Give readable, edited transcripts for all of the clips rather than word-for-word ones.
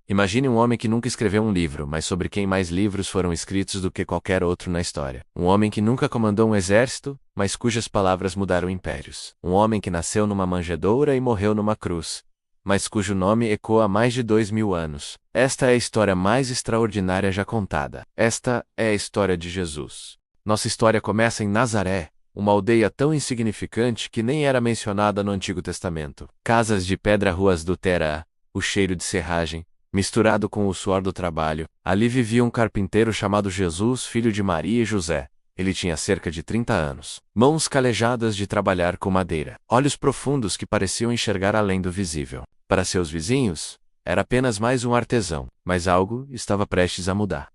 Imagine um homem que nunca escreveu um livro, mas sobre quem mais livros foram escritos do que qualquer outro na história. Um homem que nunca comandou um exército, mas cujas palavras mudaram impérios. Um homem que nasceu numa manjedoura e morreu numa cruz, mas cujo nome ecoa há mais de 2000 anos. Esta é a história mais extraordinária já contada. Esta é a história de Jesus. Nossa história começa em Nazaré, uma aldeia tão insignificante que nem era mencionada no Antigo Testamento. Casas de pedra, ruas do Terá, o cheiro de serragem, misturado com o suor do trabalho. Ali vivia um carpinteiro chamado Jesus, filho de Maria e José. Ele tinha cerca de 30 anos. Mãos calejadas de trabalhar com madeira. Olhos profundos que pareciam enxergar além do visível. Para seus vizinhos, era apenas mais um artesão. Mas algo estava prestes a mudar.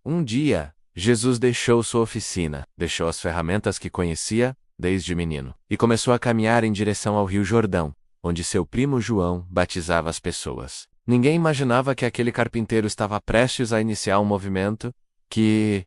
Um dia, Jesus deixou sua oficina, deixou as ferramentas que conhecia desde menino, e começou a caminhar em direção ao Rio Jordão, onde seu primo João batizava as pessoas. Ninguém imaginava que aquele carpinteiro estava prestes a iniciar um movimento que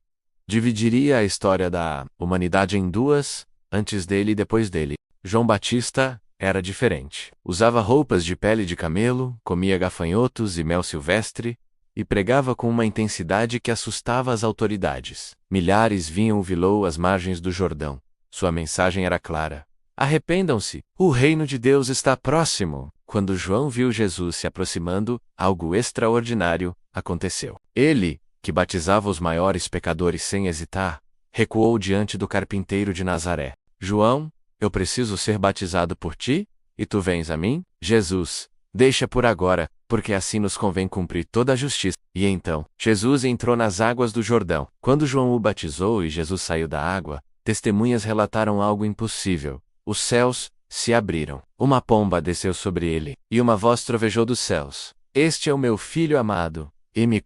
dividiria a história da humanidade em duas, antes dele e depois dele. João Batista era diferente. Usava roupas de pele de camelo, comia gafanhotos e mel silvestre, e pregava com uma intensidade que assustava as autoridades. Milhares vinham ouvi-lo às margens do Jordão. Sua mensagem era clara: arrependam-se, o reino de Deus está próximo. Quando João viu Jesus se aproximando, algo extraordinário aconteceu. Ele, que batizava os maiores pecadores sem hesitar, recuou diante do carpinteiro de Nazaré. João, eu preciso ser batizado por ti? E tu vens a mim? Jesus, deixa por agora, porque assim nos convém cumprir toda a justiça. E então, Jesus entrou nas águas do Jordão. Quando João o batizou e Jesus saiu da água, testemunhas relataram algo impossível. Os céus se abriram. Uma pomba desceu sobre ele, e uma voz trovejou dos céus: este é o meu filho amado, e me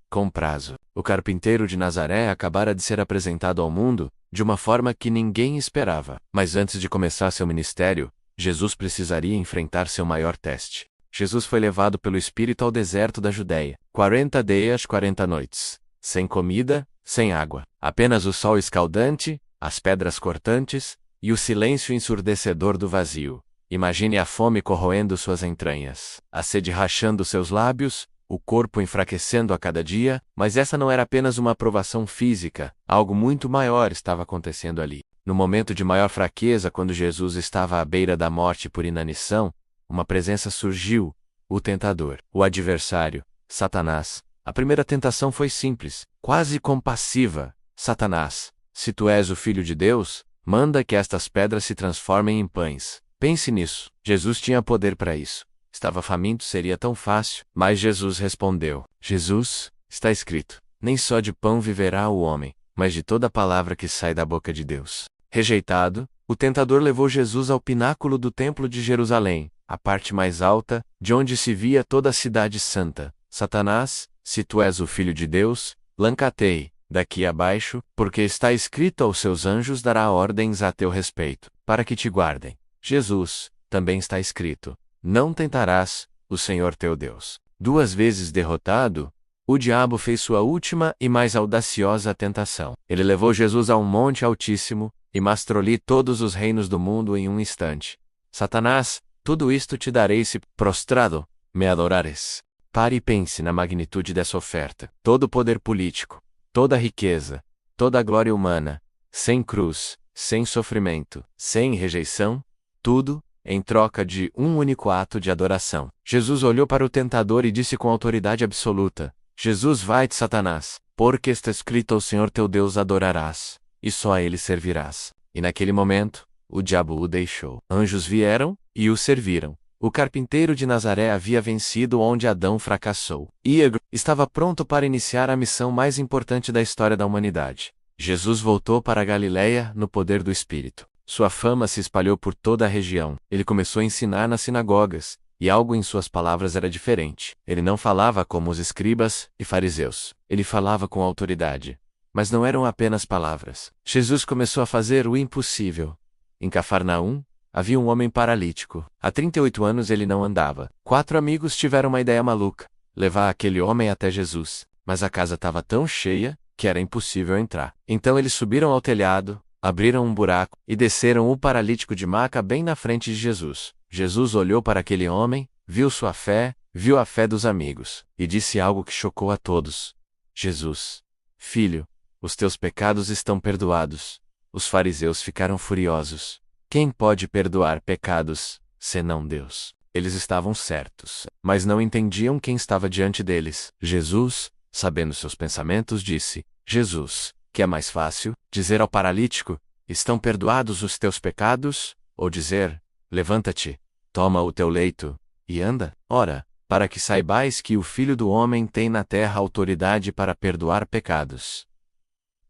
com prazo. O carpinteiro de Nazaré acabara de ser apresentado ao mundo, de uma forma que ninguém esperava. Mas antes de começar seu ministério, Jesus precisaria enfrentar seu maior teste. Jesus foi levado pelo Espírito ao deserto da Judéia. 40 dias, 40 noites. Sem comida, sem água. Apenas o sol escaldante, as pedras cortantes, e o silêncio ensurdecedor do vazio. Imagine a fome corroendo suas entranhas, a sede rachando seus lábios, o corpo enfraquecendo a cada dia, mas essa não era apenas uma provação física, algo muito maior estava acontecendo ali. No momento de maior fraqueza, quando Jesus estava à beira da morte por inanição, uma presença surgiu, o tentador, o adversário, Satanás. A primeira tentação foi simples, quase compassiva: Satanás, se tu és o Filho de Deus, manda que estas pedras se transformem em pães. Pense nisso. Jesus tinha poder para isso. Estava faminto, seria tão fácil. Mas Jesus respondeu: Jesus, está escrito, nem só de pão viverá o homem, mas de toda palavra que sai da boca de Deus. Rejeitado, o tentador levou Jesus ao pináculo do Templo de Jerusalém, a parte mais alta, de onde se via toda a cidade santa. Satanás, se tu és o Filho de Deus, lança-te daqui abaixo, porque está escrito: aos seus anjos dará ordens a teu respeito, para que te guardem. Jesus, também está escrito: não tentarás o Senhor teu Deus. 2 vezes derrotado, o diabo fez sua última e mais audaciosa tentação. Ele levou Jesus a um monte altíssimo, e mostrou-lhe todos os reinos do mundo em um instante. Satanás, tudo isto te darei se, prostrado, me adorares. Pare e pense na magnitude dessa oferta. Todo o poder político, toda a riqueza, toda a glória humana, sem cruz, sem sofrimento, sem rejeição, tudo, em troca de um único ato de adoração. Jesus olhou para o tentador e disse com autoridade absoluta: Jesus, vai-te, Satanás, porque está escrito: ao Senhor teu Deus adorarás, e só a ele servirás. E naquele momento, o diabo o deixou. Anjos vieram e o serviram. O carpinteiro de Nazaré havia vencido onde Adão fracassou. E estava pronto para iniciar a missão mais importante da história da humanidade. Jesus voltou para a Galileia no poder do Espírito. Sua fama se espalhou por toda a região. Ele começou a ensinar nas sinagogas, e algo em suas palavras era diferente. Ele não falava como os escribas e fariseus. Ele falava com autoridade. Mas não eram apenas palavras. Jesus começou a fazer o impossível. Em Cafarnaum, havia um homem paralítico. Há 38 anos ele não andava. 4 amigos tiveram uma ideia maluca: levar aquele homem até Jesus. Mas a casa estava tão cheia que era impossível entrar. Então eles subiram ao telhado, abriram um buraco e desceram o paralítico de maca bem na frente de Jesus. Jesus olhou para aquele homem, viu sua fé viu a fé dos amigos, e disse algo que chocou a todos. Jesus: Filho, os teus pecados estão perdoados. Os fariseus ficaram furiosos. Quem pode perdoar pecados, senão Deus? Eles estavam certos, mas não entendiam quem estava diante deles. Jesus, sabendo seus pensamentos, disse: Jesus, que é mais fácil, dizer ao paralítico: estão perdoados os teus pecados, ou dizer: levanta-te, toma o teu leito, e anda? Ora, para que saibais que o Filho do Homem tem na terra autoridade para perdoar pecados.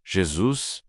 Jesus: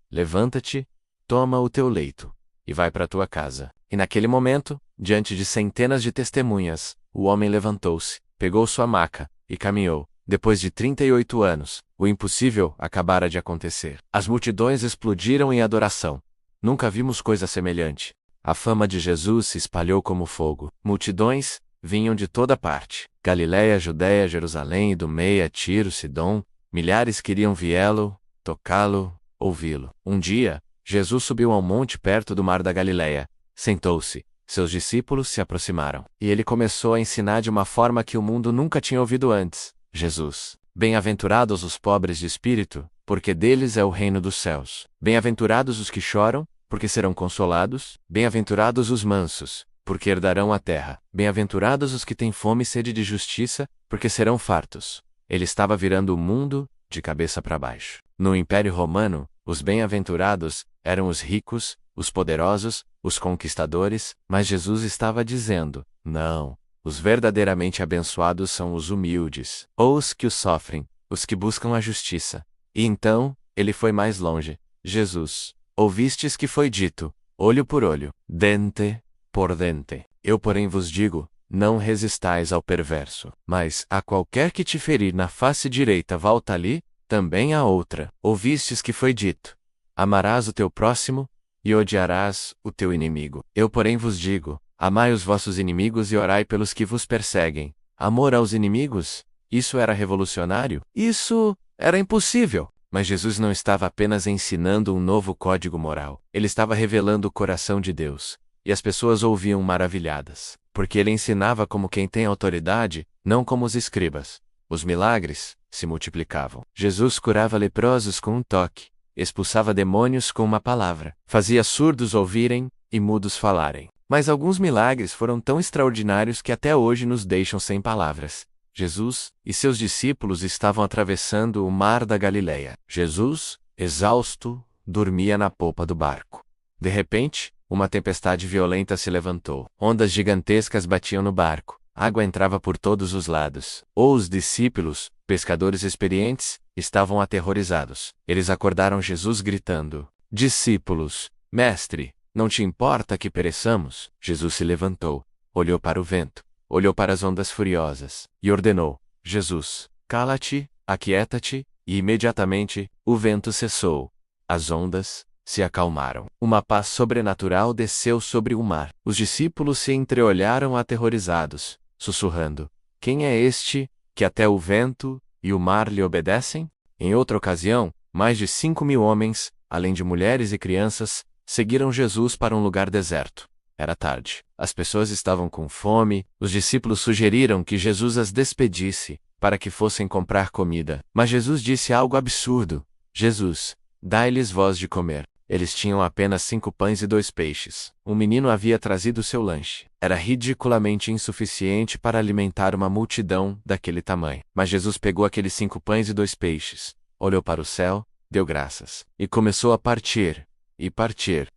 levanta-te, toma o teu leito, e vai para a tua casa. E naquele momento, diante de centenas de testemunhas, o homem levantou-se, pegou sua maca, e caminhou. Depois de 38 anos, o impossível acabara de acontecer. As multidões explodiram em adoração. Nunca vimos coisa semelhante. A fama de Jesus se espalhou como fogo. Multidões vinham de toda parte. Galiléia, Judéia, Jerusalém, Idumeia, Tiro, Sidom. Milhares queriam vê-lo, tocá-lo, ouvi-lo. Um dia, Jesus subiu ao monte perto do mar da Galiléia. Sentou-se. Seus discípulos se aproximaram. E ele começou a ensinar de uma forma que o mundo nunca tinha ouvido antes. Jesus: bem-aventurados os pobres de espírito, porque deles é o reino dos céus. Bem-aventurados os que choram, porque serão consolados. Bem-aventurados os mansos, porque herdarão a terra. Bem-aventurados os que têm fome e sede de justiça, porque serão fartos. Ele estava virando o mundo de cabeça para baixo. No Império Romano, os bem-aventurados eram os ricos, os poderosos, os conquistadores, mas Jesus estava dizendo: não. Os verdadeiramente abençoados são os humildes, ou os que o sofrem, os que buscam a justiça. E então, ele foi mais longe. Jesus: ouvistes que foi dito, olho por olho, dente por dente. Eu, porém, vos digo, não resistais ao perverso. Mas, a qualquer que te ferir na face direita, volta ali, também a outra. Ouvistes que foi dito: amarás o teu próximo, e odiarás o teu inimigo. Eu, porém, vos digo: amai os vossos inimigos e orai pelos que vos perseguem. Amor aos inimigos? Isso era revolucionário? Isso era impossível. Mas Jesus não estava apenas ensinando um novo código moral. Ele estava revelando o coração de Deus. E as pessoas ouviam maravilhadas. Porque ele ensinava como quem tem autoridade, não como os escribas. Os milagres se multiplicavam. Jesus curava leprosos com um toque. Expulsava demônios com uma palavra. Fazia surdos ouvirem e mudos falarem. Mas alguns milagres foram tão extraordinários que até hoje nos deixam sem palavras. Jesus e seus discípulos estavam atravessando o mar da Galileia. Jesus, exausto, dormia na polpa do barco. De repente, uma tempestade violenta se levantou. Ondas gigantescas batiam no barco. Água entrava por todos os lados. Os discípulos, pescadores experientes, estavam aterrorizados. Eles acordaram Jesus gritando: discípulos, mestre, não te importa que pereçamos? Jesus se levantou, olhou para o vento, olhou para as ondas furiosas, e ordenou: Jesus, cala-te, aquieta-te, e imediatamente, o vento cessou. As ondas se acalmaram. Uma paz sobrenatural desceu sobre o mar. Os discípulos se entreolharam aterrorizados, sussurrando: quem é este, que até o vento e o mar lhe obedecem? Em outra ocasião, mais de 5.000 homens, além de mulheres e crianças, seguiram Jesus para um lugar deserto. Era tarde. As pessoas estavam com fome. Os discípulos sugeriram que Jesus as despedisse, para que fossem comprar comida. Mas Jesus disse algo absurdo: Jesus, dai-lhes vós de comer. Eles tinham apenas 5 pães e 2 peixes. Um menino havia trazido seu lanche. Era ridiculamente insuficiente para alimentar uma multidão daquele tamanho. Mas Jesus pegou aqueles 5 pães e 2 peixes, olhou para o céu, deu graças, e começou a partir. E partir.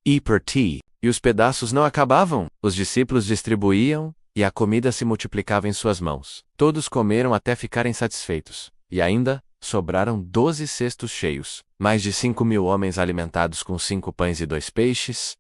E os pedaços não acabavam. Os discípulos distribuíam, e a comida se multiplicava em suas mãos. Todos comeram até ficarem satisfeitos. E ainda, sobraram 12 cestos cheios. Mais de 5.000 homens alimentados com 5 pães e 2 peixes.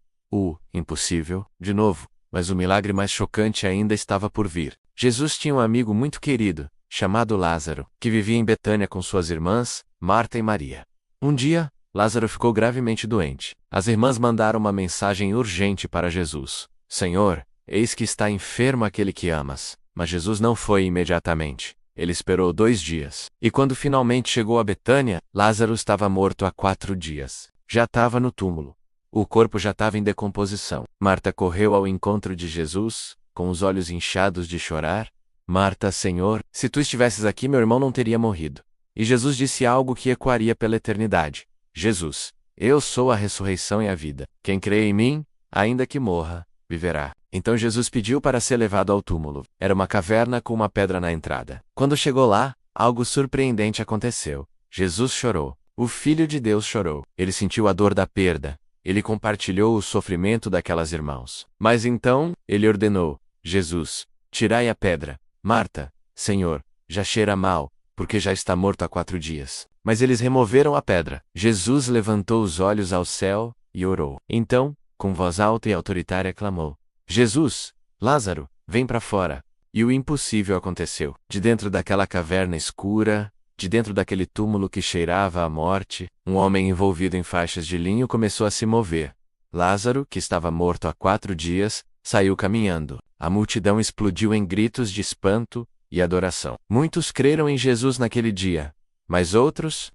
Impossível, de novo. Mas o milagre mais chocante ainda estava por vir. Jesus tinha um amigo muito querido, chamado Lázaro, que vivia em Betânia com suas irmãs, Marta e Maria. Um dia, Lázaro ficou gravemente doente. As irmãs mandaram uma mensagem urgente para Jesus: Senhor, eis que está enfermo aquele que amas. Mas Jesus não foi imediatamente. Ele esperou 2 dias. E quando finalmente chegou a Betânia, Lázaro estava morto há 4 dias. Já estava no túmulo. O corpo já estava em decomposição. Marta correu ao encontro de Jesus, com os olhos inchados de chorar. Marta, Senhor, se tu estivesses aqui, meu irmão não teria morrido. E Jesus disse algo que ecoaria pela eternidade. Jesus: Eu sou a ressurreição e a vida. Quem crê em mim, ainda que morra, viverá. Então Jesus pediu para ser levado ao túmulo. Era uma caverna com uma pedra na entrada. Quando chegou lá, algo surpreendente aconteceu. Jesus chorou. O Filho de Deus chorou. Ele sentiu a dor da perda. Ele compartilhou o sofrimento daquelas irmãos. Mas então, ele ordenou: Jesus, tirai a pedra. Marta: Senhor, já cheira mal, porque já está morto há 4 dias. Mas eles removeram a pedra. Jesus levantou os olhos ao céu e orou. Então, com voz alta e autoritária, clamou: Jesus, Lázaro, vem para fora. E o impossível aconteceu. De dentro daquela caverna escura, de dentro daquele túmulo que cheirava à morte, um homem envolvido em faixas de linho começou a se mover. Lázaro, que estava morto há 4 dias, saiu caminhando. A multidão explodiu em gritos de espanto e adoração. Muitos creram em Jesus naquele dia, mas outros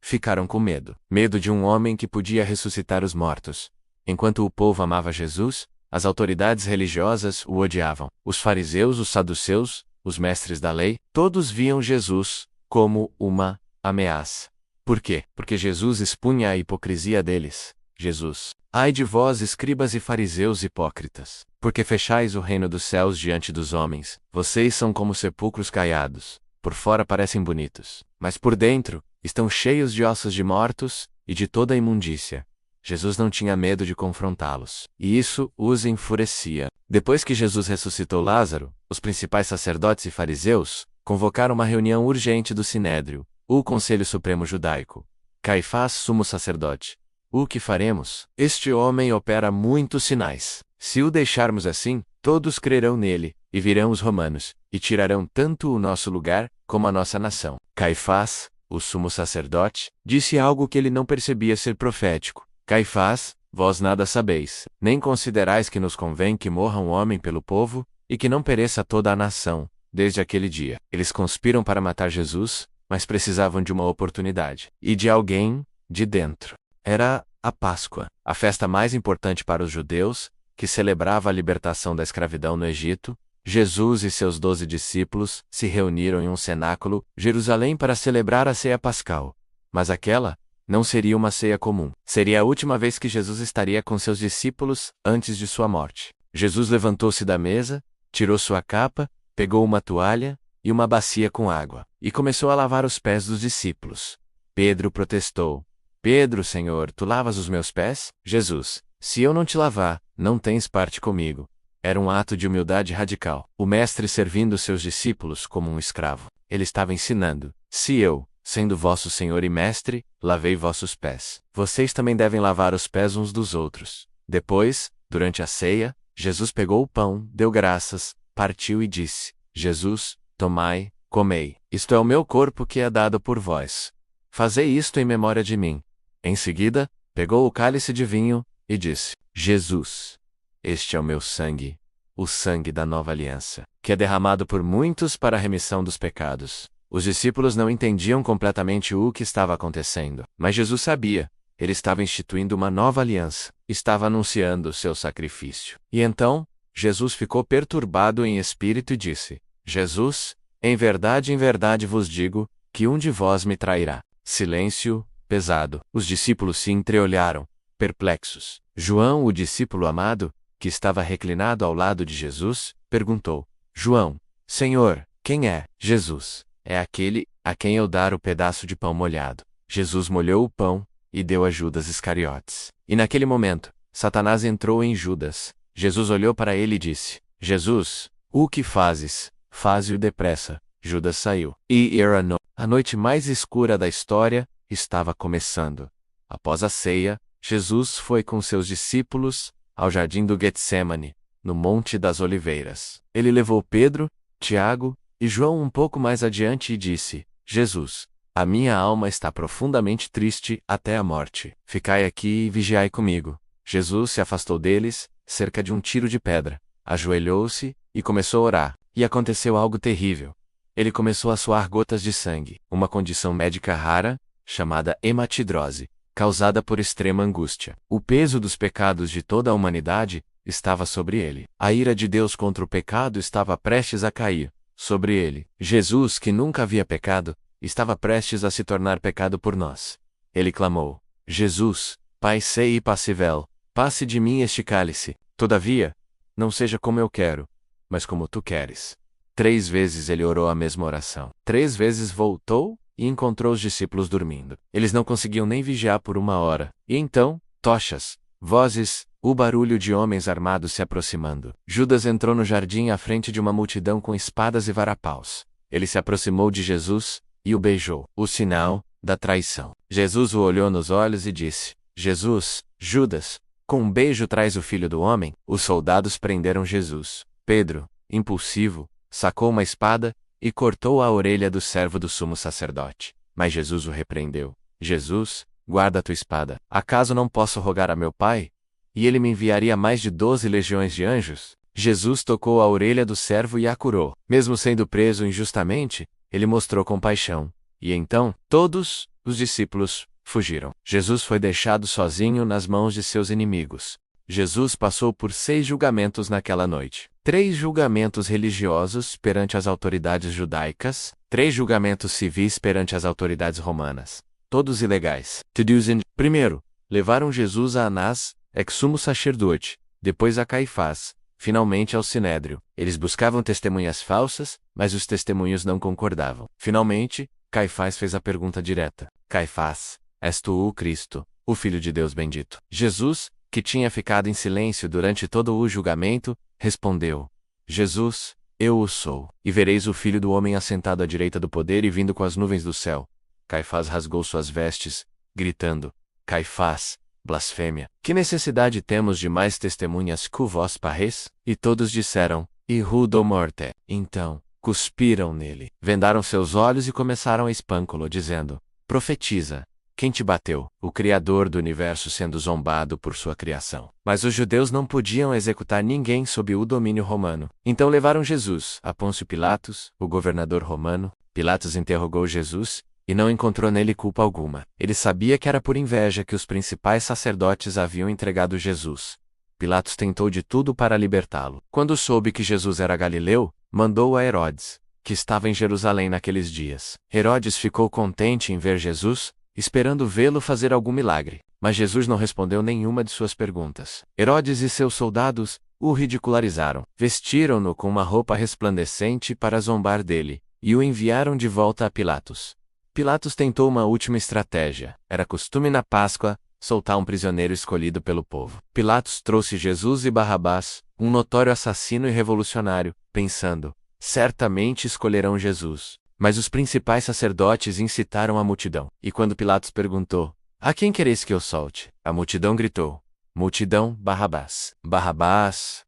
ficaram com medo. Medo de um homem que podia ressuscitar os mortos. Enquanto o povo amava Jesus, as autoridades religiosas o odiavam. Os fariseus, os saduceus, os mestres da lei, todos viam Jesus como uma ameaça. Por quê? Porque Jesus expunha a hipocrisia deles. Jesus: Ai de vós, escribas e fariseus hipócritas, porque fechais o reino dos céus diante dos homens. Vocês são como sepulcros caiados. Por fora parecem bonitos, mas por dentro estão cheios de ossos de mortos e de toda a imundícia. Jesus não tinha medo de confrontá-los, e isso os enfurecia. Depois que Jesus ressuscitou Lázaro, os principais sacerdotes e fariseus convocaram uma reunião urgente do Sinédrio, o Conselho Supremo Judaico. Caifás, sumo sacerdote: O que faremos? Este homem opera muitos sinais. Se o deixarmos assim, todos crerão nele, e virão os romanos, e tirarão tanto o nosso lugar, como a nossa nação. Caifás, o sumo sacerdote, disse algo que ele não percebia ser profético. Caifás: Vós nada sabeis, nem considerais que nos convém que morra um homem pelo povo, e que não pereça toda a nação. Desde aquele dia, eles conspiram para matar Jesus, mas precisavam de uma oportunidade. E de alguém, de dentro. Era a Páscoa, a festa mais importante para os judeus, que celebrava a libertação da escravidão no Egito. Jesus e seus 12 discípulos se reuniram em um cenáculo, Jerusalém, para celebrar a ceia pascal. Mas aquela não seria uma ceia comum. Seria a última vez que Jesus estaria com seus discípulos antes de sua morte. Jesus levantou-se da mesa, tirou sua capa, pegou uma toalha e uma bacia com água, e começou a lavar os pés dos discípulos. Pedro protestou: Pedro, Senhor, tu lavas os meus pés? Jesus: Se eu não te lavar, não tens parte comigo. Era um ato de humildade radical. O mestre servindo seus discípulos como um escravo. Ele estava ensinando: Se eu, sendo vosso Senhor e Mestre, lavei vossos pés, vocês também devem lavar os pés uns dos outros. Depois, durante a ceia, Jesus pegou o pão, deu graças, partiu e disse: Jesus, tomai, comei. Isto é o meu corpo que é dado por vós. Fazei isto em memória de mim. Em seguida, pegou o cálice de vinho e disse: Jesus, este é o meu sangue, o sangue da nova aliança, que é derramado por muitos para a remissão dos pecados. Os discípulos não entendiam completamente o que estava acontecendo, mas Jesus sabia. Ele estava instituindo uma nova aliança, estava anunciando o seu sacrifício. E então, Jesus ficou perturbado em espírito e disse: Jesus, em verdade vos digo, que um de vós me trairá. Silêncio pesado. Os discípulos se entreolharam, perplexos. João, o discípulo amado, que estava reclinado ao lado de Jesus, perguntou: João, Senhor, quem é? Jesus: É aquele a quem eu dar o pedaço de pão molhado. Jesus molhou o pão e deu a Judas Iscariotes. E naquele momento, Satanás entrou em Judas. Jesus olhou para ele e disse: Jesus, o que fazes? Faze-o depressa. Judas saiu. E era a noite mais escura da história estava começando. Após a ceia, Jesus foi com seus discípulos ao jardim do Getsêmani, no Monte das Oliveiras. Ele levou Pedro, Tiago e João um pouco mais adiante e disse: Jesus, a minha alma está profundamente triste até a morte. Ficai aqui e vigiai comigo. Jesus se afastou deles, cerca de um tiro de pedra, ajoelhou-se e começou a orar. E aconteceu algo terrível. Ele começou a suar gotas de sangue, uma condição médica rara, chamada hematidrose, causada por extrema angústia. O peso dos pecados de toda a humanidade estava sobre ele. A ira de Deus contra o pecado estava prestes a cair sobre ele. Jesus, que nunca havia pecado, estava prestes a se tornar pecado por nós. Ele clamou: Jesus, Pai sei e passível, passe de mim este cálice. Todavia, não seja como eu quero, mas como tu queres. 3 vezes ele orou a mesma oração. 3 vezes voltou e encontrou os discípulos dormindo. Eles não conseguiam nem vigiar por 1 hora. E então, tochas, vozes, o barulho de homens armados se aproximando. Judas entrou no jardim à frente de uma multidão com espadas e varapaus. Ele se aproximou de Jesus e o beijou. O sinal da traição. Jesus o olhou nos olhos e disse: Jesus, Judas, com um beijo traz o filho do homem? Os soldados prenderam Jesus. Pedro, impulsivo, sacou uma espada e cortou a orelha do servo do sumo sacerdote. Mas Jesus o repreendeu. Jesus, guarda a tua espada. Acaso não posso rogar a meu Pai? E ele me enviaria mais de 12 legiões de anjos? Jesus tocou a orelha do servo e a curou. Mesmo sendo preso injustamente, ele mostrou compaixão. E então, todos os discípulos fugiram. Jesus foi deixado sozinho nas mãos de seus inimigos. Jesus passou por 6 julgamentos naquela noite. 3 julgamentos religiosos perante as autoridades judaicas, 3 julgamentos civis perante as autoridades romanas. Todos ilegais. Primeiro, levaram Jesus a Anás, ex-sumo sacerdote, depois a Caifás, finalmente ao Sinédrio. Eles buscavam testemunhas falsas, mas os testemunhos não concordavam. Finalmente, Caifás fez a pergunta direta: Caifás, és tu o Cristo, o Filho de Deus bendito? Jesus, que tinha ficado em silêncio durante todo o julgamento, respondeu: Jesus, eu o sou. E vereis o Filho do Homem assentado à direita do poder e vindo com as nuvens do céu. Caifás rasgou suas vestes, gritando: Caifás, blasfêmia! Que necessidade temos de mais testemunhas que vós parres? E todos disseram: Irrudo morte. Então, cuspiram nele, vendaram seus olhos e começaram a espânco-lo, dizendo: Profetiza. Quem te bateu? O Criador do universo sendo zombado por sua criação. Mas os judeus não podiam executar ninguém sob o domínio romano. Então levaram Jesus a Pôncio Pilatos, o governador romano. Pilatos interrogou Jesus e não encontrou nele culpa alguma. Ele sabia que era por inveja que os principais sacerdotes haviam entregado Jesus. Pilatos tentou de tudo para libertá-lo. Quando soube que Jesus era galileu, mandou a Herodes, que estava em Jerusalém naqueles dias. Herodes ficou contente em ver Jesus, esperando vê-lo fazer algum milagre. Mas Jesus não respondeu nenhuma de suas perguntas. Herodes e seus soldados o ridicularizaram. Vestiram-no com uma roupa resplandecente para zombar dele, e o enviaram de volta a Pilatos. Pilatos tentou uma última estratégia. Era costume na Páscoa soltar um prisioneiro escolhido pelo povo. Pilatos trouxe Jesus e Barrabás, um notório assassino e revolucionário, pensando: certamente escolherão Jesus. Mas os principais sacerdotes incitaram a multidão. E quando Pilatos perguntou: a quem quereis que eu solte? A multidão gritou: multidão, Barrabás. Barrabás.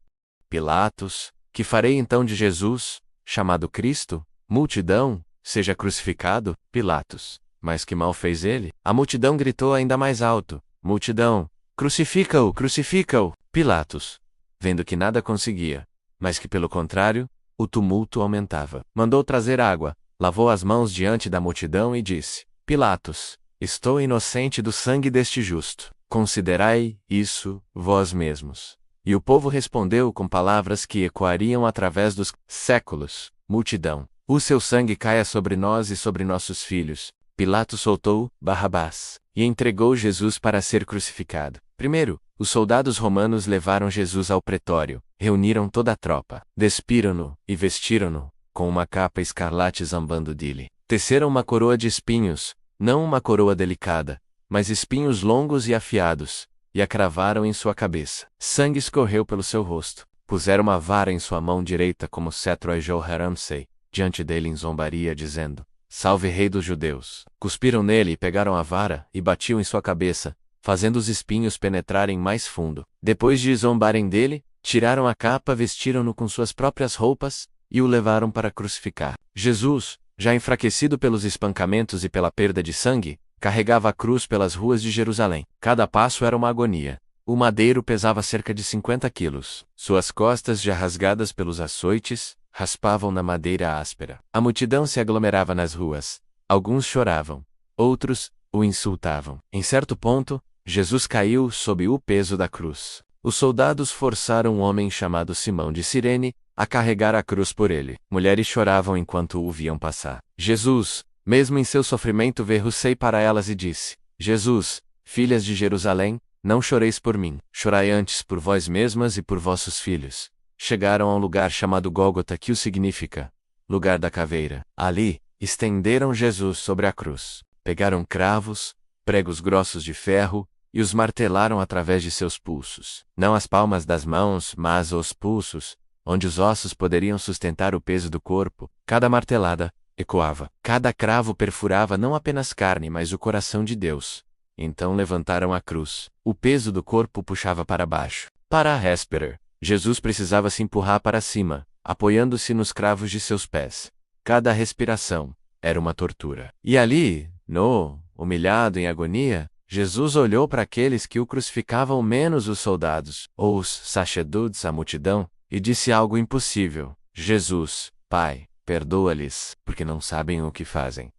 Pilatos: que farei então de Jesus, chamado Cristo? Multidão: seja crucificado. Pilatos: mas que mal fez ele? A multidão gritou ainda mais alto: multidão: crucifica-o, crucifica-o. Pilatos, vendo que nada conseguia, mas que pelo contrário, o tumulto aumentava, mandou trazer água, lavou as mãos diante da multidão e disse: Pilatos, estou inocente do sangue deste justo. Considerai isso vós mesmos. E o povo respondeu com palavras que ecoariam através dos séculos: multidão, o seu sangue caia sobre nós e sobre nossos filhos. Pilatos soltou Barrabás e entregou Jesus para ser crucificado. Primeiro, os soldados romanos levaram Jesus ao pretório, reuniram toda a tropa, despiram-no e vestiram-no com uma capa escarlate zambando dele. Teceram uma coroa de espinhos, não uma coroa delicada, mas espinhos longos e afiados, e a cravaram em sua cabeça. Sangue escorreu pelo seu rosto. Puseram uma vara em sua mão direita como cetro a Joharamsei, diante dele em zombaria, dizendo: Salve Rei dos Judeus! Cuspiram nele e pegaram a vara e batiam em sua cabeça, fazendo os espinhos penetrarem mais fundo. Depois de zombarem dele, tiraram a capa, vestiram-no com suas próprias roupas e o levaram para crucificar. Jesus, já enfraquecido pelos espancamentos e pela perda de sangue, carregava a cruz pelas ruas de Jerusalém. Cada passo era uma agonia. O madeiro pesava cerca de 50 quilos. Suas costas, já rasgadas pelos açoites, raspavam na madeira áspera. A multidão se aglomerava nas ruas. Alguns choravam. Outros o insultavam. Em certo ponto, Jesus caiu sob o peso da cruz. Os soldados forçaram um homem chamado Simão de Cirene a carregar a cruz por ele. Mulheres choravam enquanto o viam passar. Jesus, mesmo em seu sofrimento, verrucei para elas e disse: Jesus, filhas de Jerusalém, não choreis por mim, chorai antes por vós mesmas e por vossos filhos. Chegaram a um lugar chamado Gólgota, que o significa lugar da caveira. Ali, estenderam Jesus sobre a cruz. Pegaram cravos, pregos grossos de ferro, e os martelaram através de seus pulsos. Não as palmas das mãos, mas os pulsos, onde os ossos poderiam sustentar o peso do corpo. Cada martelada ecoava. Cada cravo perfurava não apenas carne, mas o coração de Deus. Então levantaram a cruz. O peso do corpo puxava para baixo. Para a respirar, Jesus precisava se empurrar para cima, apoiando-se nos cravos de seus pés. Cada respiração era uma tortura. E ali, humilhado em agonia, Jesus olhou para aqueles que o crucificavam, menos os soldados, ou os sacerdotes, a multidão, e disse algo impossível: Jesus, Pai, perdoa-lhes, porque não sabem o que fazem.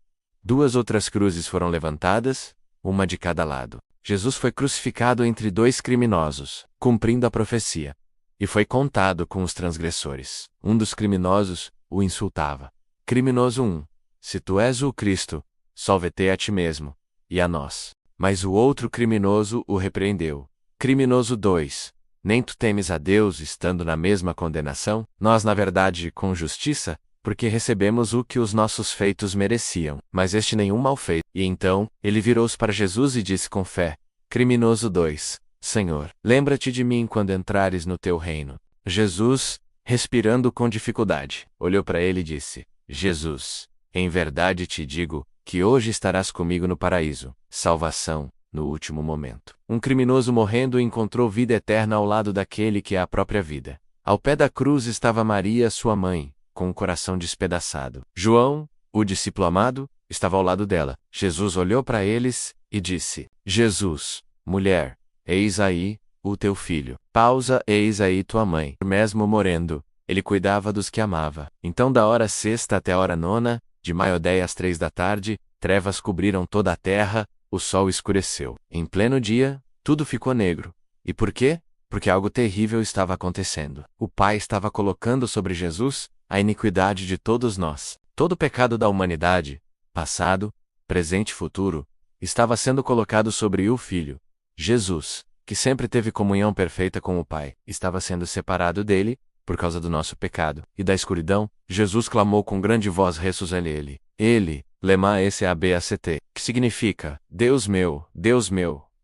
2 outras cruzes foram levantadas, uma de cada lado. Jesus foi crucificado entre 2 criminosos, cumprindo a profecia. E foi contado com os transgressores. Um dos criminosos o insultava. Criminoso 1. Se tu és o Cristo, salve-te a ti mesmo, e a nós. Mas o outro criminoso o repreendeu. Criminoso 2. Nem tu temes a Deus estando na mesma condenação? Nós, na verdade, com justiça, porque recebemos o que os nossos feitos mereciam, mas este nenhum mal fez. E então, ele virou-se para Jesus e disse com fé: Criminoso 2. Senhor, lembra-te de mim quando entrares no teu reino. Jesus, respirando com dificuldade, olhou para ele e disse: Jesus, em verdade te digo, que hoje estarás comigo no paraíso. Salvação, no último momento. Um criminoso morrendo encontrou vida eterna ao lado daquele que é a própria vida. Ao pé da cruz estava Maria, sua mãe, com o coração despedaçado. João, o discípulo amado, estava ao lado dela. Jesus olhou para eles e disse: Jesus, mulher, eis aí o teu filho. Pausa, eis aí tua mãe. Mesmo morrendo, ele cuidava dos que amava. Então, da hora sexta até a hora nona, de meio-dia às 3 da tarde, trevas cobriram toda a terra, o sol escureceu. Em pleno dia, tudo ficou negro. E por quê? Porque algo terrível estava acontecendo. O Pai estava colocando sobre Jesus a iniquidade de todos nós. Todo o pecado da humanidade, passado, presente e futuro, estava sendo colocado sobre o Filho. Jesus, que sempre teve comunhão perfeita com o Pai, estava sendo separado dele, por causa do nosso pecado. E da escuridão, Jesus clamou com grande voz, ressuscitando ele, lema SABACT, que significa: Deus meu,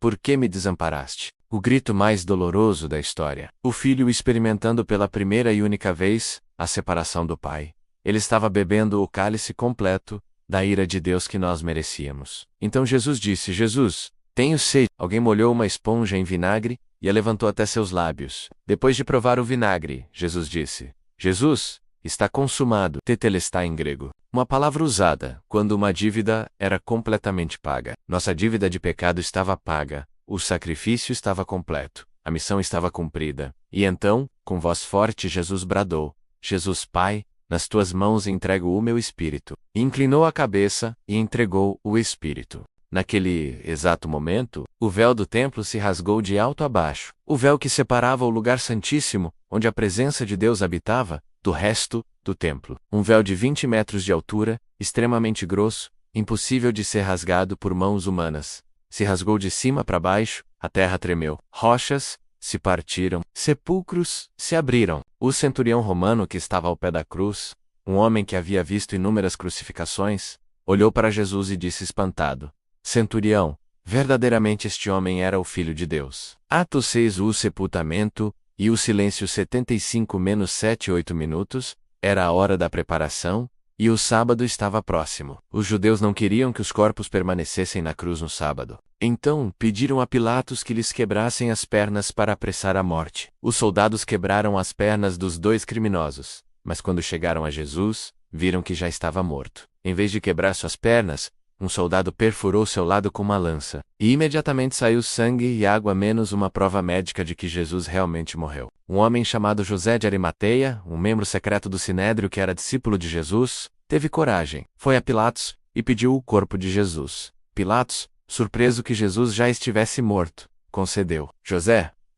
por que me desamparaste? O grito mais doloroso da história. O filho experimentando pela primeira e única vez a separação do Pai. Ele estava bebendo o cálice completo da ira de Deus que nós merecíamos. Então Jesus disse: Jesus, tenho sede. Alguém molhou uma esponja em vinagre e a levantou até seus lábios. Depois de provar o vinagre, Jesus disse: Jesus, está consumado. Tetelestai em grego. Uma palavra usada quando uma dívida era completamente paga. Nossa dívida de pecado estava paga. O sacrifício estava completo. A missão estava cumprida. E então, com voz forte, Jesus bradou: Jesus, Pai, nas tuas mãos entrego o meu espírito. E inclinou a cabeça e entregou o espírito. Naquele exato momento, o véu do templo se rasgou de alto a baixo. O véu que separava o lugar santíssimo, onde a presença de Deus habitava, do resto do templo. Um véu de 20 metros de altura, extremamente grosso, impossível de ser rasgado por mãos humanas. Se rasgou de cima para baixo, a terra tremeu. Rochas se partiram, sepulcros se abriram. O centurião romano que estava ao pé da cruz, um homem que havia visto inúmeras crucificações, olhou para Jesus e disse espantado: Centurião, verdadeiramente este homem era o Filho de Deus. Atos 6. O sepultamento e o silêncio 75-7-8 minutos, era a hora da preparação, e o sábado estava próximo. Os judeus não queriam que os corpos permanecessem na cruz no sábado. Então, pediram a Pilatos que lhes quebrassem as pernas para apressar a morte. Os soldados quebraram as pernas dos 2 criminosos, mas quando chegaram a Jesus, viram que já estava morto. Em vez de quebrar suas pernas, um soldado perfurou seu lado com uma lança, e imediatamente saiu sangue e água, menos uma prova médica de que Jesus realmente morreu. Um homem chamado José de Arimateia, um membro secreto do Sinédrio que era discípulo de Jesus, teve coragem, foi a Pilatos e pediu o corpo de Jesus. Pilatos, surpreso que Jesus já estivesse morto, concedeu.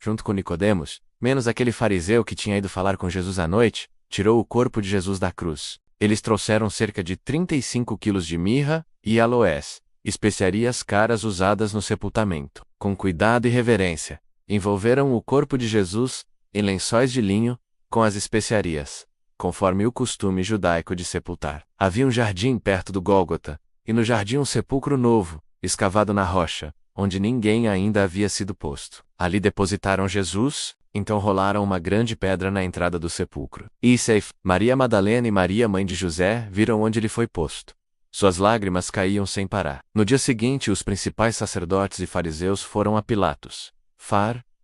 junto com Nicodemos, menos aquele fariseu que tinha ido falar com Jesus à noite, tirou o corpo de Jesus da cruz. Eles trouxeram cerca de 35 quilos de mirra e aloés, especiarias caras usadas no sepultamento. Com cuidado e reverência, envolveram o corpo de Jesus em lençóis de linho com as especiarias, conforme o costume judaico de sepultar. Havia um jardim perto do Gólgota, e no jardim um sepulcro novo, escavado na rocha, onde ninguém ainda havia sido posto. Ali depositaram Jesus, então rolaram uma grande pedra na entrada do sepulcro. Maria Madalena e Maria, mãe de José, viram onde ele foi posto. Suas lágrimas caíam sem parar. No dia seguinte, os principais sacerdotes e fariseus foram a Pilatos,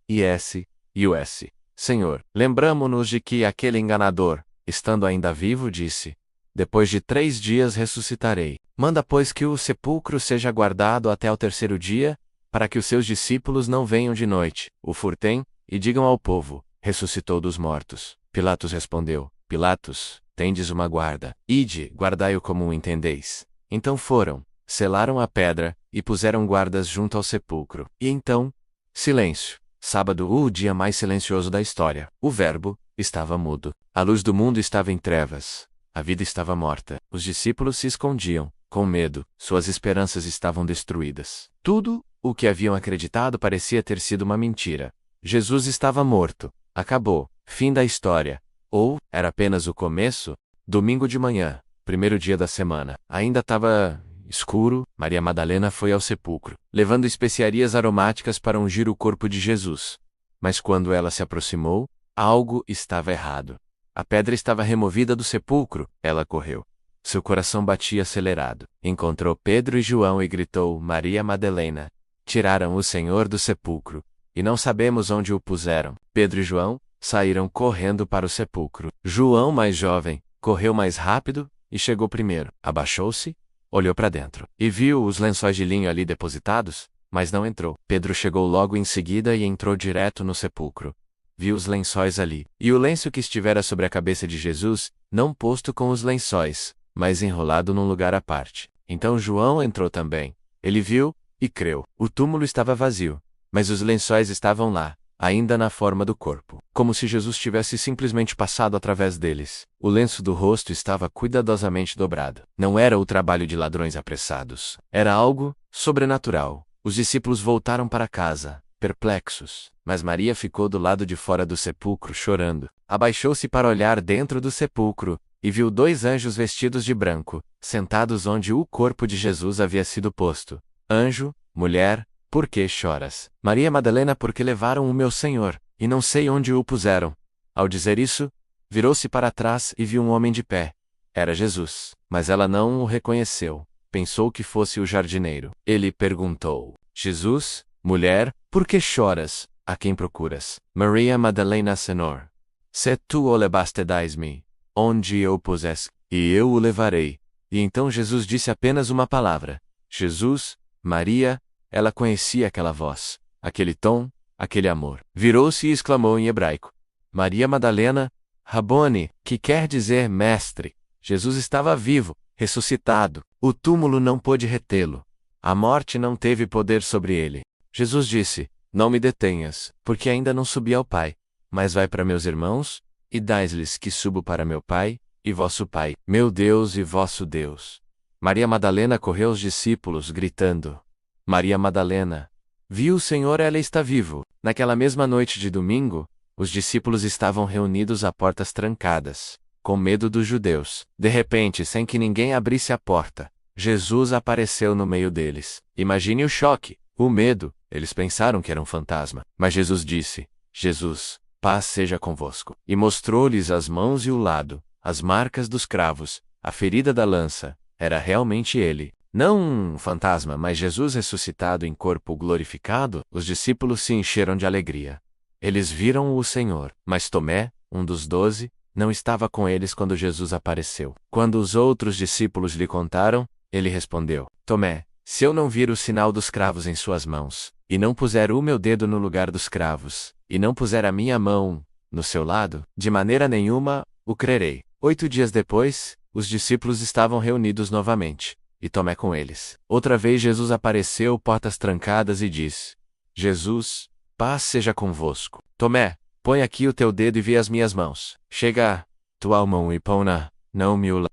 e Us. Senhor, lembramo-nos de que aquele enganador, estando ainda vivo, disse: depois de 3 dias ressuscitarei. Manda, pois, que o sepulcro seja guardado até ao 3º dia, para que os seus discípulos não venham de noite, o furtem, e digam ao povo: ressuscitou dos mortos. Pilatos respondeu: Pilatos, tendes uma guarda. Ide, guardai-o como o entendeis. Então foram, selaram a pedra, e puseram guardas junto ao sepulcro. E então, silêncio. Sábado, o dia mais silencioso da história. O Verbo estava mudo. A luz do mundo estava em trevas. A vida estava morta. Os discípulos se escondiam, com medo. Suas esperanças estavam destruídas. Tudo o que haviam acreditado parecia ter sido uma mentira. Jesus estava morto. Acabou. Fim da história. Ou, era apenas o começo? Domingo de manhã, primeiro dia da semana. Ainda estava escuro. Maria Madalena foi ao sepulcro, levando especiarias aromáticas para ungir o corpo de Jesus. Mas quando ela se aproximou, algo estava errado. A pedra estava removida do sepulcro. Ela correu. Seu coração batia acelerado. Encontrou Pedro e João e gritou: Maria Madalena, tiraram o Senhor do sepulcro, e não sabemos onde o puseram. Pedro e João saíram correndo para o sepulcro. João, mais jovem, correu mais rápido e chegou primeiro. Abaixou-se, olhou para dentro e viu os lençóis de linho ali depositados, mas não entrou. Pedro chegou logo em seguida e entrou direto no sepulcro. Viu os lençóis ali, e o lenço que estivera sobre a cabeça de Jesus, não posto com os lençóis, mas enrolado num lugar à parte. Então João entrou também. Ele viu e creu. O túmulo estava vazio, mas os lençóis estavam lá, ainda na forma do corpo, como se Jesus tivesse simplesmente passado através deles. O lenço do rosto estava cuidadosamente dobrado. Não era o trabalho de ladrões apressados. Era algo sobrenatural. Os discípulos voltaram para casa, perplexos, mas Maria ficou do lado de fora do sepulcro chorando. Abaixou-se para olhar dentro do sepulcro, e viu 2 anjos vestidos de branco, sentados onde o corpo de Jesus havia sido posto. Anjo: mulher, por que choras? Maria Madalena, porque levaram o meu Senhor, e não sei onde o puseram. Ao dizer isso, virou-se para trás e viu um homem de pé. Era Jesus, mas ela não o reconheceu. Pensou que fosse o jardineiro. Ele perguntou: Jesus, mulher, por que choras? A quem procuras? Maria Madalena, Senhor. Se tu o levaste, dais-me onde eu o puseste, e eu o levarei. E então Jesus disse apenas uma palavra: Jesus, Maria. Ela conhecia aquela voz, aquele tom, aquele amor. Virou-se e exclamou em hebraico: Maria Madalena, Rabone, que quer dizer mestre. Jesus estava vivo, ressuscitado. O túmulo não pôde retê-lo. A morte não teve poder sobre ele. Jesus disse: não me detenhas, porque ainda não subi ao Pai. Mas vai para meus irmãos, e dás-lhes que subo para meu Pai, e vosso Pai, meu Deus e vosso Deus. Maria Madalena correu aos discípulos, gritando: Maria Madalena, viu o Senhor, ela está vivo. Naquela mesma noite de domingo, os discípulos estavam reunidos a portas trancadas, com medo dos judeus. De repente, sem que ninguém abrisse a porta, Jesus apareceu no meio deles. Imagine o choque, o medo. Eles pensaram que era um fantasma. Mas Jesus disse: Jesus, paz seja convosco. E mostrou-lhes as mãos e o lado, as marcas dos cravos, a ferida da lança. Era realmente ele. Não um fantasma, mas Jesus ressuscitado em corpo glorificado. Os discípulos se encheram de alegria. Eles viram o Senhor. Mas Tomé, um dos 12, não estava com eles quando Jesus apareceu. Quando os outros discípulos lhe contaram, ele respondeu: Tomé, se eu não vir o sinal dos cravos em suas mãos, e não puser o meu dedo no lugar dos cravos, e não puser a minha mão no seu lado, de maneira nenhuma o crerei. 8 dias depois, os discípulos estavam reunidos novamente, e Tomé com eles. Outra vez Jesus apareceu, portas trancadas, e disse: Jesus, paz seja convosco. Tomé, põe aqui o teu dedo e vê as minhas mãos. Chega tua mão e põe-na,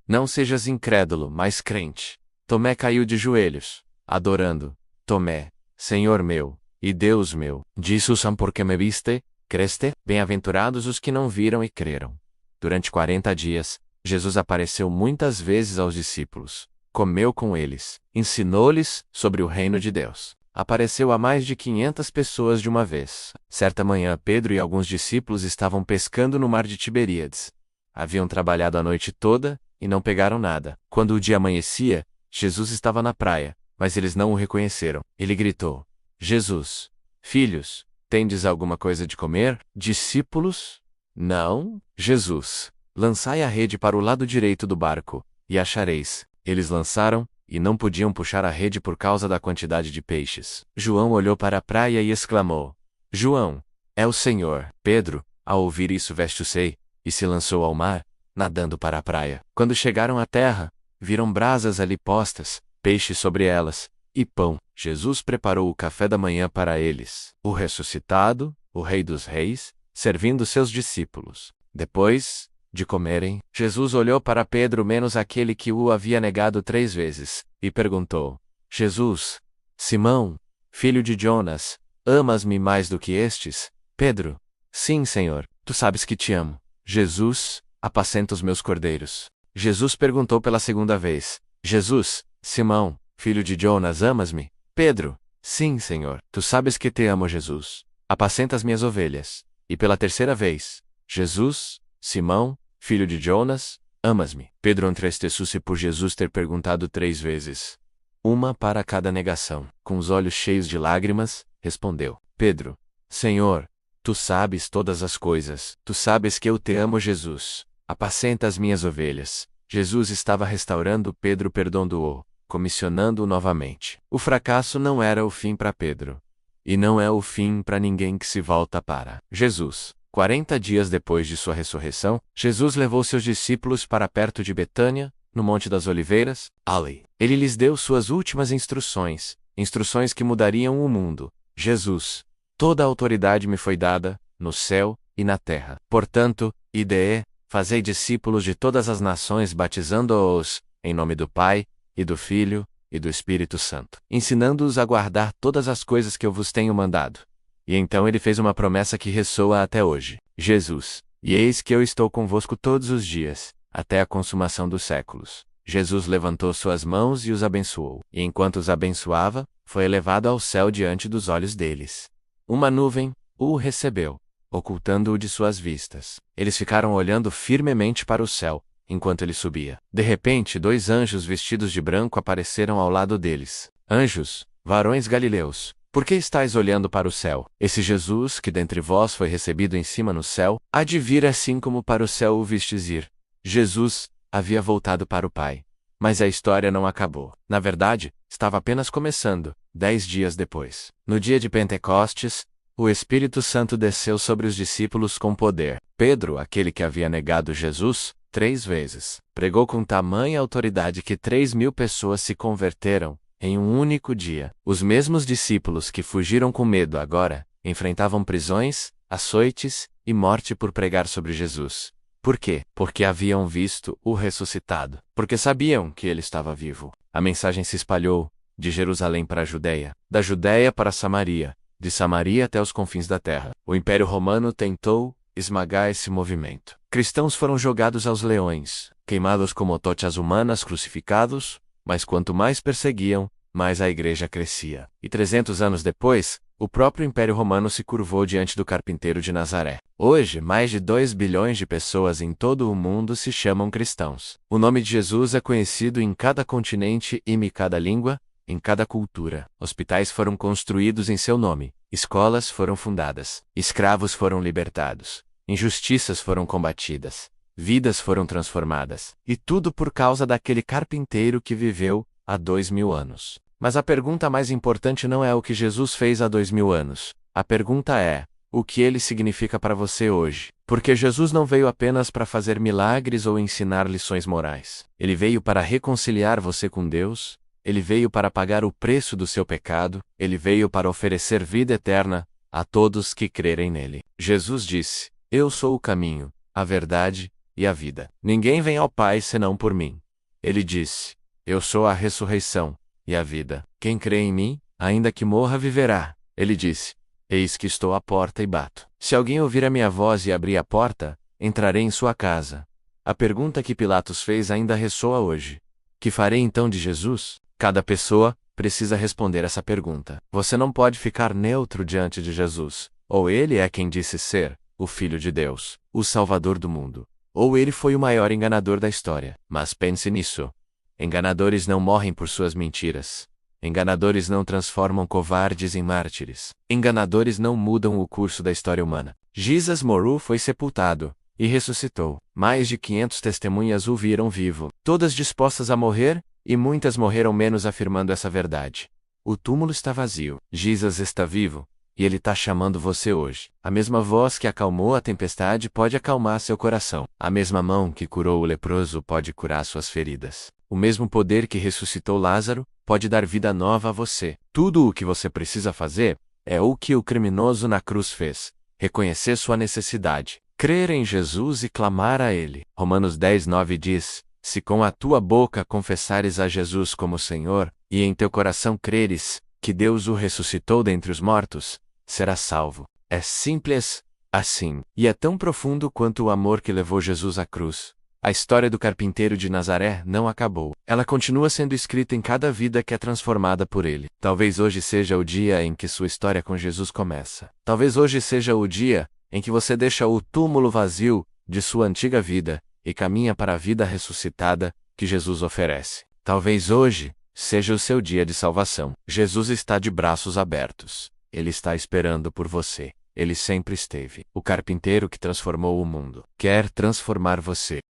não sejas incrédulo, mas crente. Tomé caiu de joelhos, adorando. Tomé, Senhor meu, e Deus meu. Disse o Sam, porque me viste, creste? Bem-aventurados os que não viram e creram. Durante 40 dias, Jesus apareceu muitas vezes aos discípulos. Comeu com eles, ensinou-lhes sobre o reino de Deus. Apareceu a mais de 500 pessoas de uma vez. Certa manhã, Pedro e alguns discípulos estavam pescando no mar de Tiberíades. Haviam trabalhado a noite toda e não pegaram nada. Quando o dia amanhecia, Jesus estava na praia, mas eles não o reconheceram. Ele gritou: Jesus, filhos, tendes alguma coisa de comer? Discípulos? Não. Jesus, lançai a rede para o lado direito do barco, e achareis. Eles lançaram, e não podiam puxar a rede por causa da quantidade de peixes. João olhou para a praia e exclamou: João, é o Senhor. Pedro, ao ouvir isso, vestiu-se e se lançou ao mar, nadando para a praia. Quando chegaram à terra, viram brasas ali postas, peixes sobre elas, e pão. Jesus preparou o café da manhã para eles. O ressuscitado, o Rei dos Reis, servindo seus discípulos. Depois de comerem, Jesus olhou para Pedro menos aquele que o havia negado 3 vezes, e perguntou: Jesus, Simão, filho de Jonas, amas-me mais do que estes? Pedro: Sim, Senhor, tu sabes que te amo. Jesus: Apacenta os meus cordeiros. Jesus perguntou pela segunda vez: Jesus, Simão, filho de Jonas, amas-me? Pedro: Sim, Senhor, tu sabes que te amo. Jesus: Apacenta as minhas ovelhas. E pela terceira vez: Jesus, Simão, filho de Jonas, amas-me? Pedro entristeceu-se por Jesus ter perguntado 3 vezes. Uma para cada negação. Com os olhos cheios de lágrimas, respondeu: Pedro: Senhor, tu sabes todas as coisas. Tu sabes que eu te amo. Jesus: Apacenta as minhas ovelhas. Jesus estava restaurando Pedro, perdoando-o, comissionando-o novamente. O fracasso não era o fim para Pedro. E não é o fim para ninguém que se volta para Jesus. 40 dias depois de sua ressurreição, Jesus levou seus discípulos para perto de Betânia, no Monte das Oliveiras. Ali, ele lhes deu suas últimas instruções, instruções que mudariam o mundo. Jesus: Toda a autoridade me foi dada, no céu e na terra. Portanto, ide, fazei discípulos de todas as nações, batizando-os, em nome do Pai, e do Filho, e do Espírito Santo, ensinando-os a guardar todas as coisas que eu vos tenho mandado. E então ele fez uma promessa que ressoa até hoje. Jesus: E eis que eu estou convosco todos os dias, até a consumação dos séculos. Jesus levantou suas mãos e os abençoou. E enquanto os abençoava, foi elevado ao céu diante dos olhos deles. Uma nuvem o recebeu, ocultando-o de suas vistas. Eles ficaram olhando firmemente para o céu, enquanto ele subia. De repente, 2 anjos vestidos de branco apareceram ao lado deles. Anjos, varões galileus, por que estáis olhando para o céu? Esse Jesus, que dentre vós foi recebido em cima no céu, há de vir assim como para o céu o vistes ir. Jesus havia voltado para o Pai. Mas a história não acabou. Na verdade, estava apenas começando, 10 dias depois. No dia de Pentecostes, o Espírito Santo desceu sobre os discípulos com poder. Pedro, aquele que havia negado Jesus 3 vezes, pregou com tamanha autoridade que 3.000 pessoas se converteram em um único dia. Os mesmos discípulos que fugiram com medo agora enfrentavam prisões, açoites e morte por pregar sobre Jesus. Por quê? Porque haviam visto o ressuscitado. Porque sabiam que ele estava vivo. A mensagem se espalhou, de Jerusalém para a Judeia, da Judeia para Samaria, de Samaria até os confins da terra. O Império Romano tentou esmagar esse movimento. Cristãos foram jogados aos leões, queimados como tochas humanas, crucificados, mas quanto mais perseguiam, mais a igreja crescia. E 300 anos depois, o próprio Império Romano se curvou diante do carpinteiro de Nazaré. Hoje, mais de 2 bilhões de pessoas em todo o mundo se chamam cristãos. O nome de Jesus é conhecido em cada continente e em cada língua, em cada cultura. Hospitais foram construídos em seu nome, escolas foram fundadas, escravos foram libertados, injustiças foram combatidas, vidas foram transformadas. E tudo por causa daquele carpinteiro que viveu há 2.000 anos. Mas a pergunta mais importante não é o que Jesus fez há 2.000 anos. A pergunta é: o que ele significa para você hoje? Porque Jesus não veio apenas para fazer milagres ou ensinar lições morais. Ele veio para reconciliar você com Deus, ele veio para pagar o preço do seu pecado, ele veio para oferecer vida eterna, a todos que crerem nele. Jesus disse: Eu sou o caminho, a verdade e a vida. Ninguém vem ao Pai senão por mim. Ele disse: Eu sou a ressurreição e a vida. Quem crê em mim, ainda que morra, viverá. Ele disse: Eis que estou à porta e bato. Se alguém ouvir a minha voz e abrir a porta, entrarei em sua casa. A pergunta que Pilatos fez ainda ressoa hoje. Que farei então de Jesus? Cada pessoa precisa responder essa pergunta. Você não pode ficar neutro diante de Jesus. Ou ele é quem disse ser o Filho de Deus, o Salvador do mundo, ou ele foi o maior enganador da história. Mas pense nisso. Enganadores não morrem por suas mentiras. Enganadores não transformam covardes em mártires. Enganadores não mudam o curso da história humana. Jesus morreu, foi sepultado e ressuscitou. Mais de 500 testemunhas o viram vivo, todas dispostas a morrer, e muitas morreram menos afirmando essa verdade. O túmulo está vazio. Jesus está vivo, e ele está chamando você hoje. A mesma voz que acalmou a tempestade pode acalmar seu coração. A mesma mão que curou o leproso pode curar suas feridas. O mesmo poder que ressuscitou Lázaro pode dar vida nova a você. Tudo o que você precisa fazer é o que o criminoso na cruz fez: reconhecer sua necessidade, crer em Jesus e clamar a Ele. Romanos 10:9 diz: Se com a tua boca confessares a Jesus como Senhor, e em teu coração creres que Deus o ressuscitou dentre os mortos, serás salvo. É simples assim, e é tão profundo quanto o amor que levou Jesus à cruz. A história do carpinteiro de Nazaré não acabou. Ela continua sendo escrita em cada vida que é transformada por ele. Talvez hoje seja o dia em que sua história com Jesus começa. Talvez hoje seja o dia em que você deixa o túmulo vazio de sua antiga vida e caminha para a vida ressuscitada que Jesus oferece. Talvez hoje seja o seu dia de salvação. Jesus está de braços abertos. Ele está esperando por você. Ele sempre esteve. O carpinteiro que transformou o mundo quer transformar você.